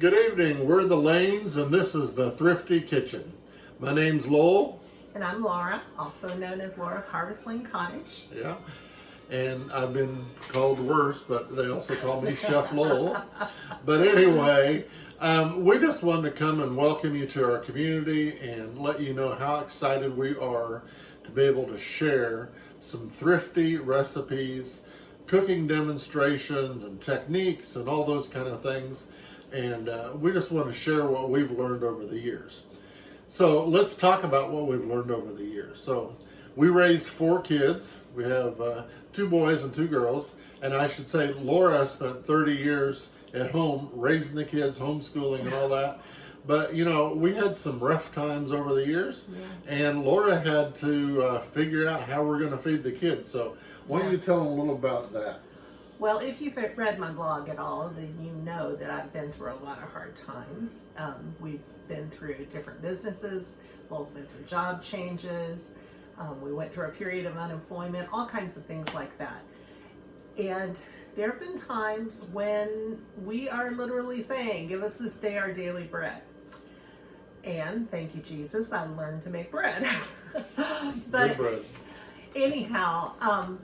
Good evening, we're the Lanes and this is the Thrifty Kitchen. My name's Lowell. And I'm Laura, also known as Laura of Harvest Lane Cottage. Yeah, and I've been called worse, but they also call me Chef Lowell. But anyway, we just wanted to come and welcome you to our community and let you know how excited we are to be able to share some thrifty recipes, cooking demonstrations and techniques and all those kind of things. And we just want to share what we've learned over the years. So let's talk about what we've learned over the years. So we raised 4 kids. We have 2 boys and 2 girls. And I should say Laura spent 30 years at home raising the kids, homeschooling and all that. But you know, we had some rough times over the years. Yeah. And Laura had to figure out how we're going to feed the kids. So why don't you tell them a little about that? Well, if you've read my blog at all, then you know that I've been through a lot of hard times. We've been through different businesses. Lowell's been through job changes. We went through a period of unemployment, all kinds of things like that. And there have been times when we are literally saying, give us this day our daily bread. And thank you, Jesus, I learned to make bread. But Good bread. Anyhow,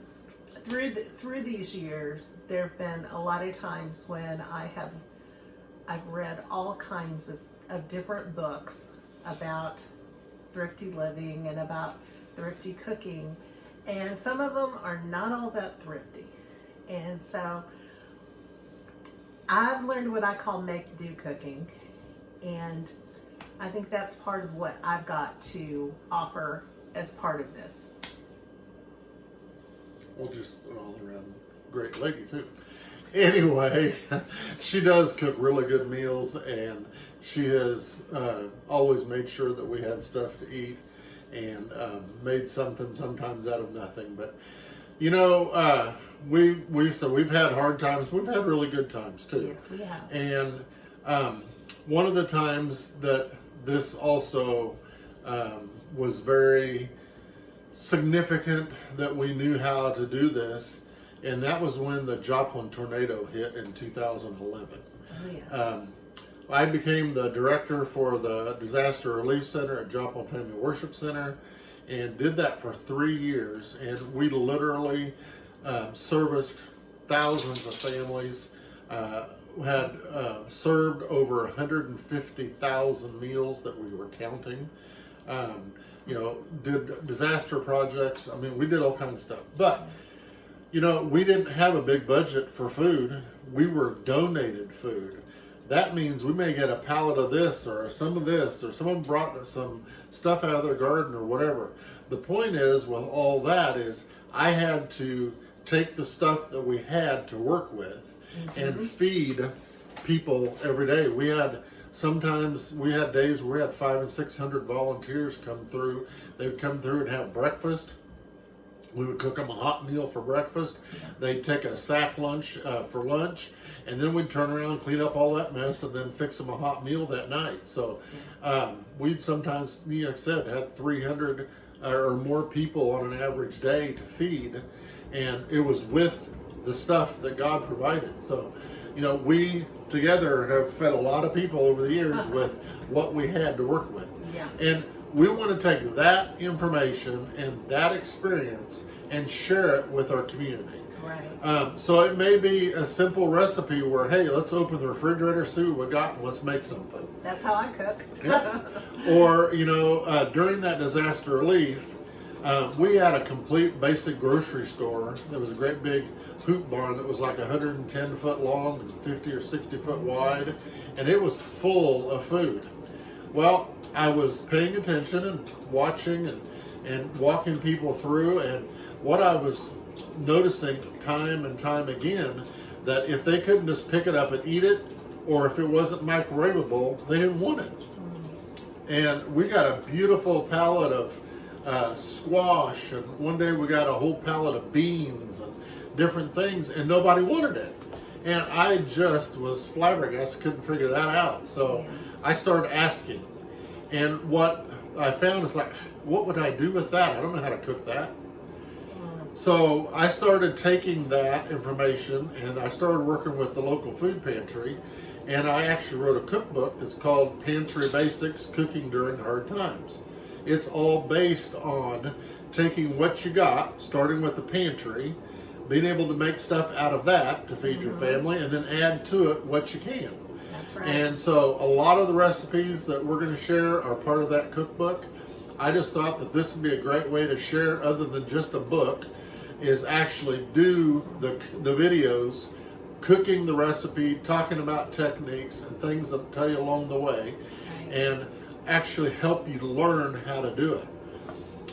through these years, there have been a lot of times when I've read all kinds of different books about thrifty living and about thrifty cooking, and some of them are not all that thrifty. And so I've learned what I call make-do cooking, and I think that's part of what I've got to offer as part of this. Well, just an all-around great lady, too. Anyway, she does cook really good meals, and she has always made sure that we had stuff to eat and made something sometimes out of nothing. But, you know, we've had hard times. We've had really good times, too. Yes, we have. And one of the times that this also was very significant that we knew how to do this, and that was when the Joplin tornado hit in 2011. Oh, yeah. I became the director for the Disaster Relief Center at Joplin Family Worship Center and did that for 3 years, and we literally serviced thousands of families, had served over 150,000 meals that we were counting. You know, did disaster projects. I mean, we did all kinds of stuff. But, you know, we didn't have a big budget for food. We were donated food. That means we may get a pallet of this or some of this, or someone brought some stuff out of their garden or whatever. The point is, with all that, is I had to take the stuff that we had to work with and feed people every day. Sometimes we had days where we had 500 and 600 volunteers come through. They would come through and have breakfast. We would cook them a hot meal for breakfast. They'd take a sack lunch for lunch, and then we'd turn around, clean up all that mess, and then fix them a hot meal that night. So we'd sometimes, like I said, had 300 or more people on an average day to feed, and it was with the stuff that God provided. So, you know, we together have fed a lot of people over the years with what we had to work with. Yeah. And we want to take that information and that experience and share it with our community. Right. So it may be a simple recipe where, hey, let's open the refrigerator, see what we got, and let's make something. That's how I cook. Yeah. Or, you know, during that disaster relief, we had a complete basic grocery store. There was a great big hoop barn that was like 110 foot long and 50 or 60 foot wide, and it was full of food. Well, I was paying attention and watching and walking people through, and what I was noticing time and time again, that if they couldn't just pick it up and eat it, or if it wasn't microwavable, they didn't want it. And we got a beautiful pallet of squash, and one day we got a whole pallet of beans and different things, and nobody wanted it. And I just was flabbergasted, couldn't figure that out. So I started asking, and what I found is like, what would I do with that? I don't know how to cook that. So I started taking that information and I started working with the local food pantry, and I actually wrote a cookbook that's called Pantry Basics: Cooking During Hard Times. It's all based on taking what you got, starting with the pantry, being able to make stuff out of that to feed your family, and then add to it what you can. That's right. And so a lot of the recipes that we're going to share are part of that cookbook. I just thought that this would be a great way to share, other than just a book, is actually do the videos, cooking the recipe, talking about techniques and things that tell you along the way, and actually help you learn how to do it.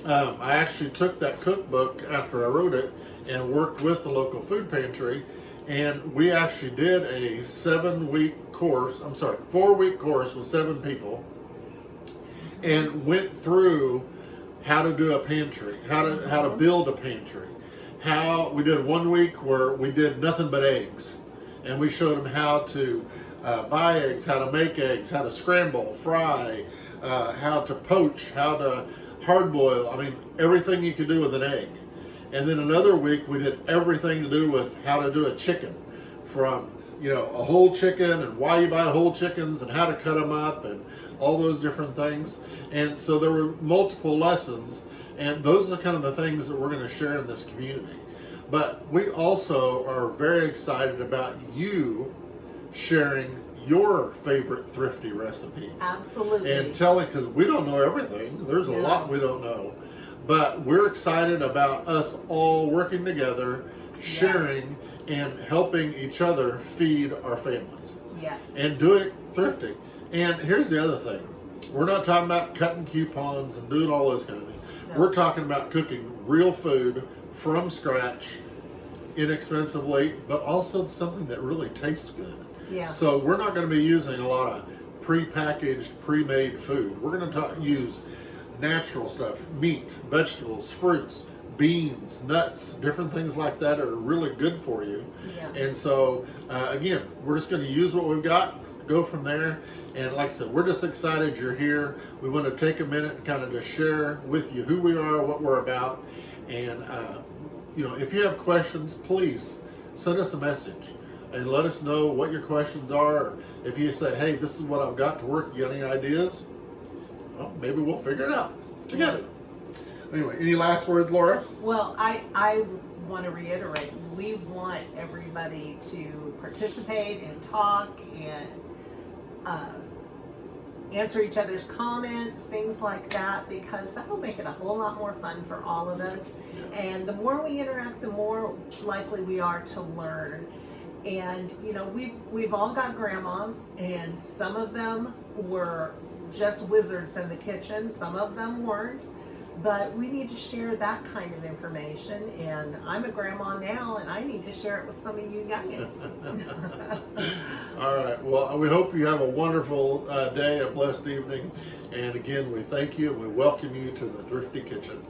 I actually took that cookbook after I wrote it and worked with the local food pantry, and we actually did a 4-week course with 7 people, and went through how to do a pantry, how to build a pantry. We did 1 week where we did nothing but eggs, and we showed them how to buy eggs, how to make eggs, how to scramble, fry, how to poach, how to hard boil. I mean, everything you could do with an egg. And then another week we did everything to do with how to do a chicken, from a whole chicken and why you buy whole chickens and how to cut them up and all those different things. And so there were multiple lessons, and those are kind of the things that we're going to share in this community. But we also are very excited about you sharing your favorite Thrifty recipes. Absolutely. And telling, because we don't know everything. There's a lot we don't know. But we're excited about us all working together, sharing, and helping each other feed our families. Yes. And do it thrifty. And here's the other thing. We're not talking about cutting coupons and doing all those kind of things. No. We're talking about cooking real food from scratch, inexpensively, but also something that really tastes good. Yeah. So we're not going to be using a lot of pre-packaged, pre-made food. We're going to use natural stuff: meat, vegetables, fruits, beans, nuts, different things like that are really good for you. Yeah. And so, again, we're just going to use what we've got, go from there. And like I said, we're just excited you're here. We want to take a minute and kind of just share with you who we are, what we're about. And, if you have questions, please send us a message and let us know what your questions are. Or if you say, hey, this is what I've got to work, you got any ideas? Well, maybe we'll figure it out together. Anyway, any last words, Laura? Well, I want to reiterate, we want everybody to participate and talk and answer each other's comments, things like that, because that will make it a whole lot more fun for all of us. And the more we interact, the more likely we are to learn. And we've all got grandmas, and some of them were just wizards in the kitchen, some of them weren't, but we need to share that kind of information. And I'm a grandma now, and I need to share it with some of you youngins. All right, well, we hope you have a wonderful day, a blessed evening, and again, we thank you and we welcome you to the Thrifty Kitchen.